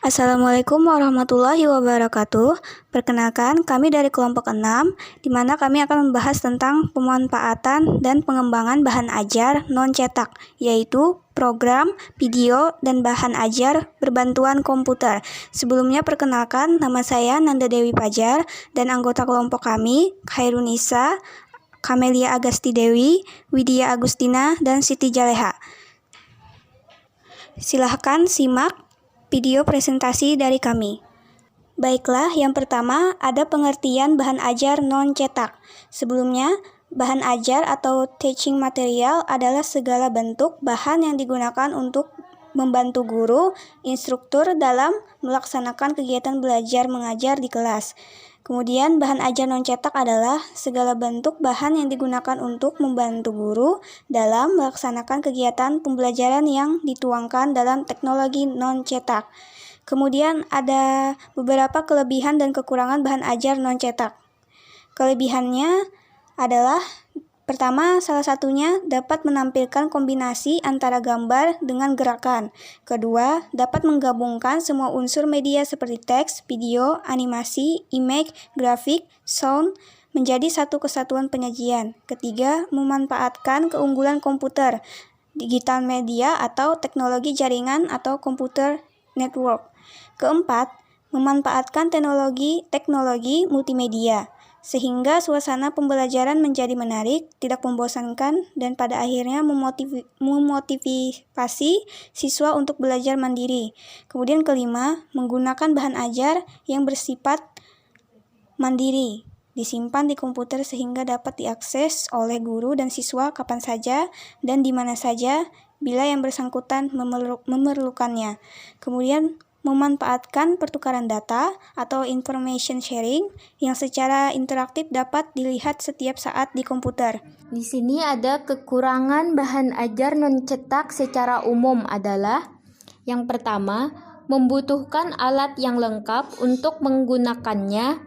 Assalamualaikum warahmatullahi wabarakatuh. Perkenalkan, kami dari kelompok 6, di mana kami akan membahas tentang pemanfaatan dan pengembangan bahan ajar non-cetak, yaitu program, video, dan bahan ajar berbantuan komputer. Sebelumnya perkenalkan, nama saya Nanda Dewi Pajar, dan anggota kelompok kami, Khairunisa, Kamelia Agasti Dewi, Widya Agustina, dan Siti Jaleha. Silahkan simak video presentasi dari kami. Baiklah, yang pertama ada pengertian bahan ajar non-cetak. Sebelumnya, bahan ajar atau teaching material adalah segala bentuk bahan yang digunakan untuk membantu guru, instruktur dalam melaksanakan kegiatan belajar mengajar di kelas. Kemudian, bahan ajar non-cetak adalah segala bentuk bahan yang digunakan untuk membantu guru dalam melaksanakan kegiatan pembelajaran yang dituangkan dalam teknologi non-cetak. Kemudian, ada beberapa kelebihan dan kekurangan bahan ajar non-cetak. Kelebihannya adalah pertama, salah satunya dapat menampilkan kombinasi antara gambar dengan gerakan. Kedua, dapat menggabungkan semua unsur media seperti teks, video, animasi, image, grafik, sound menjadi satu kesatuan penyajian. Ketiga, memanfaatkan keunggulan komputer, digital media atau teknologi jaringan atau komputer network. Keempat, memanfaatkan teknologi multimedia, sehingga suasana pembelajaran menjadi menarik, tidak membosankan, dan pada akhirnya memotivasi siswa untuk belajar mandiri. Kemudian kelima, menggunakan bahan ajar yang bersifat mandiri, disimpan di komputer sehingga dapat diakses oleh guru dan siswa kapan saja dan di mana saja bila yang bersangkutan memerlukannya. Kemudian memanfaatkan pertukaran data atau information sharing yang secara interaktif dapat dilihat setiap saat di komputer. Di sini ada kekurangan bahan ajar non-cetak secara umum adalah yang pertama, membutuhkan alat yang lengkap untuk menggunakannya.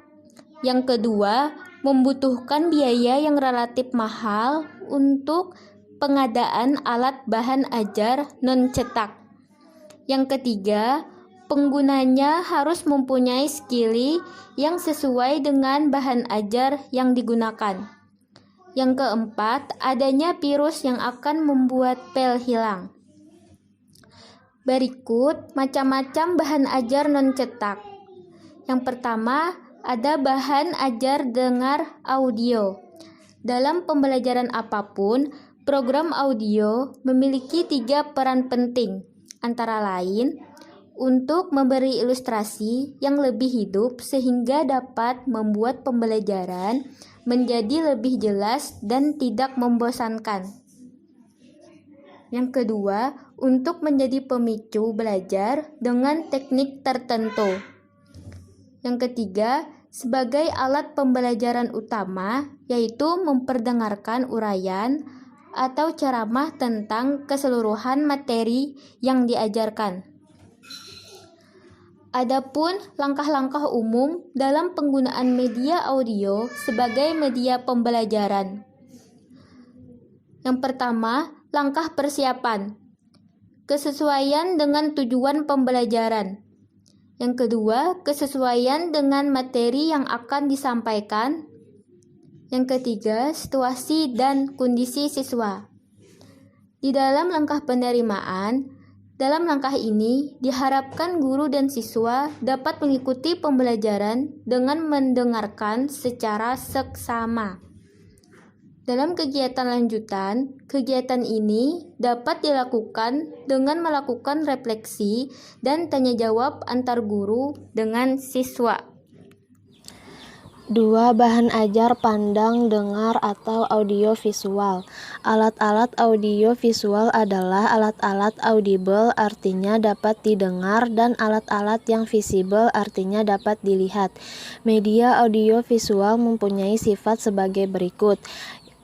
Yang kedua, membutuhkan biaya yang relatif mahal untuk pengadaan alat bahan ajar non-cetak. Yang ketiga, penggunanya harus mempunyai skill yang sesuai dengan bahan ajar yang digunakan. Yang keempat, adanya virus yang akan membuat file hilang. Berikut macam-macam bahan ajar non-cetak. Yang pertama, ada bahan ajar dengar audio. Dalam pembelajaran apapun, program audio memiliki 3 peran penting, antara lain untuk memberi ilustrasi yang lebih hidup sehingga dapat membuat pembelajaran menjadi lebih jelas dan tidak membosankan. Yang kedua, untuk menjadi pemicu belajar dengan teknik tertentu. Yang ketiga, sebagai alat pembelajaran utama, yaitu memperdengarkan uraian atau ceramah tentang keseluruhan materi yang diajarkan. Adapun langkah-langkah umum dalam penggunaan media audio sebagai media pembelajaran. Yang pertama, langkah persiapan. Kesesuaian dengan tujuan pembelajaran. Yang kedua, kesesuaian dengan materi yang akan disampaikan. Yang ketiga, situasi dan kondisi siswa. Di dalam langkah penerimaan, dalam langkah ini, diharapkan guru dan siswa dapat mengikuti pembelajaran dengan mendengarkan secara seksama. Dalam kegiatan lanjutan, kegiatan ini dapat dilakukan dengan melakukan refleksi dan tanya jawab antar guru dengan siswa. 2. Bahan ajar pandang, dengar, atau audio visual. Alat-alat audio visual adalah alat-alat audible, artinya dapat didengar, dan alat-alat yang visible, artinya dapat dilihat. Media audio visual mempunyai sifat sebagai berikut.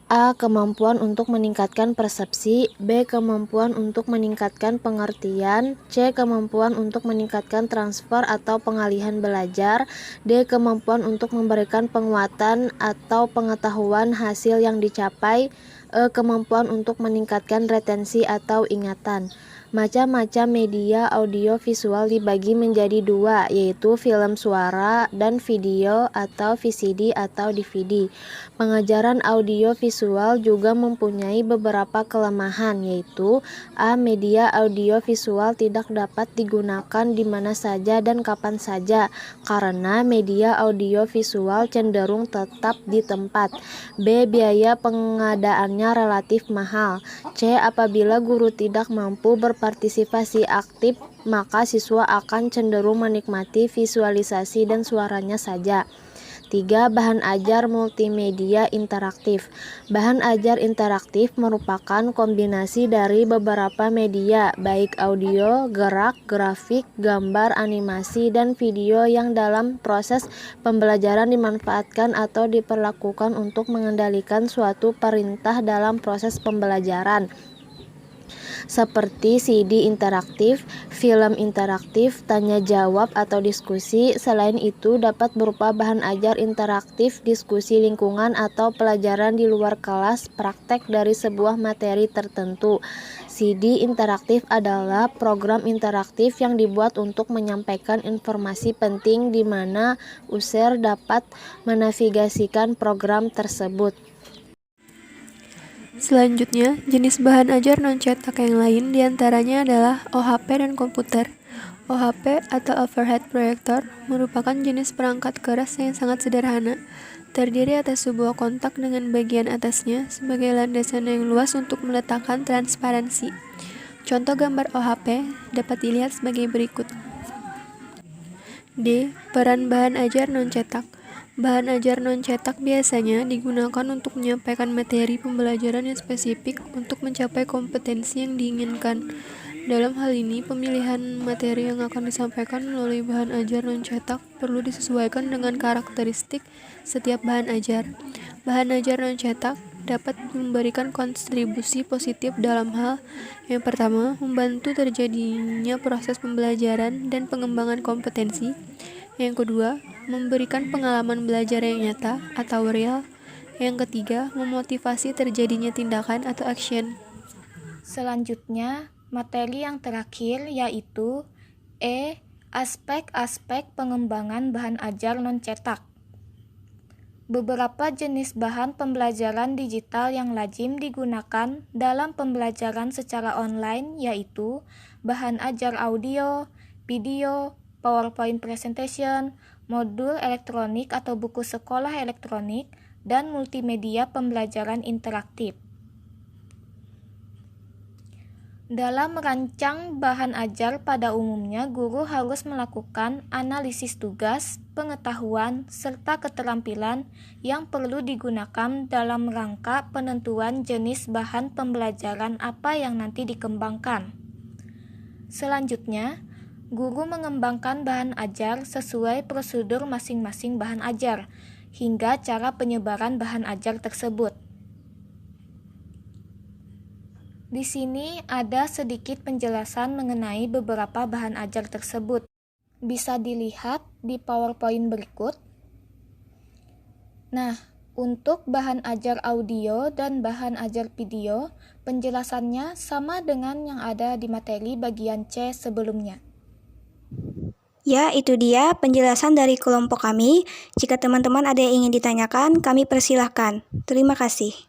A. Kemampuan untuk meningkatkan persepsi. B. Kemampuan untuk meningkatkan pengertian. C. Kemampuan untuk meningkatkan transfer atau pengalihan belajar. D. Kemampuan untuk memberikan penguatan atau pengetahuan hasil yang dicapai. E. Kemampuan untuk meningkatkan retensi atau ingatan. Macam-macam media audiovisual dibagi menjadi dua, yaitu film suara dan video atau VCD atau DVD. Pengajaran audiovisual juga mempunyai beberapa kelemahan, yaitu A. Media audiovisual tidak dapat digunakan di mana saja dan kapan saja, karena media audiovisual cenderung tetap di tempat. B. Biaya pengadaannya relatif mahal. C. Apabila guru tidak mampu berpartisipasi aktif, maka siswa akan cenderung menikmati visualisasi dan suaranya saja. 3. Bahan ajar multimedia interaktif. Bahan ajar interaktif merupakan kombinasi dari beberapa media, baik audio, gerak, grafik, gambar, animasi, dan video yang dalam proses pembelajaran dimanfaatkan atau diperlakukan untuk mengendalikan suatu perintah dalam proses pembelajaran, seperti CD interaktif, film interaktif, tanya jawab atau diskusi. Selain itu dapat berupa bahan ajar interaktif, diskusi lingkungan atau pelajaran di luar kelas, praktek dari sebuah materi tertentu. CD interaktif adalah program interaktif yang dibuat untuk menyampaikan informasi penting di mana user dapat menavigasikan program tersebut. Selanjutnya, jenis bahan ajar non-cetak yang lain diantaranya adalah OHP dan komputer. OHP atau Overhead Projector merupakan jenis perangkat keras yang sangat sederhana, terdiri atas sebuah kontak dengan bagian atasnya sebagai landasan yang luas untuk meletakkan transparansi. Contoh gambar OHP dapat dilihat sebagai berikut. D. Peran bahan ajar non-cetak. Bahan ajar non-cetak biasanya digunakan untuk menyampaikan materi pembelajaran yang spesifik untuk mencapai kompetensi yang diinginkan. Dalam hal ini, pemilihan materi yang akan disampaikan melalui bahan ajar non-cetak perlu disesuaikan dengan karakteristik setiap bahan ajar. Bahan ajar non-cetak dapat memberikan kontribusi positif dalam hal yang pertama, membantu terjadinya proses pembelajaran dan pengembangan kompetensi. Yang kedua, memberikan pengalaman belajar yang nyata atau real. Yang ketiga, memotivasi terjadinya tindakan atau action. Selanjutnya, materi yang terakhir yaitu E. Aspek-aspek pengembangan bahan ajar non-cetak. Beberapa jenis bahan pembelajaran digital yang lazim digunakan dalam pembelajaran secara online yaitu bahan ajar audio, video, PowerPoint presentation, modul elektronik atau buku sekolah elektronik, dan multimedia pembelajaran interaktif. Dalam merancang bahan ajar pada umumnya, guru harus melakukan analisis tugas, pengetahuan, serta keterampilan yang perlu digunakan dalam rangka penentuan jenis bahan pembelajaran apa yang nanti dikembangkan. Selanjutnya, guru mengembangkan bahan ajar sesuai prosedur masing-masing bahan ajar, hingga cara penyebaran bahan ajar tersebut. Di sini ada sedikit penjelasan mengenai beberapa bahan ajar tersebut. Bisa dilihat di PowerPoint berikut. Nah, untuk bahan ajar audio dan bahan ajar video, penjelasannya sama dengan yang ada di materi bagian C sebelumnya. Ya, itu dia penjelasan dari kelompok kami. Jika teman-teman ada yang ingin ditanyakan, kami persilahkan. Terima kasih.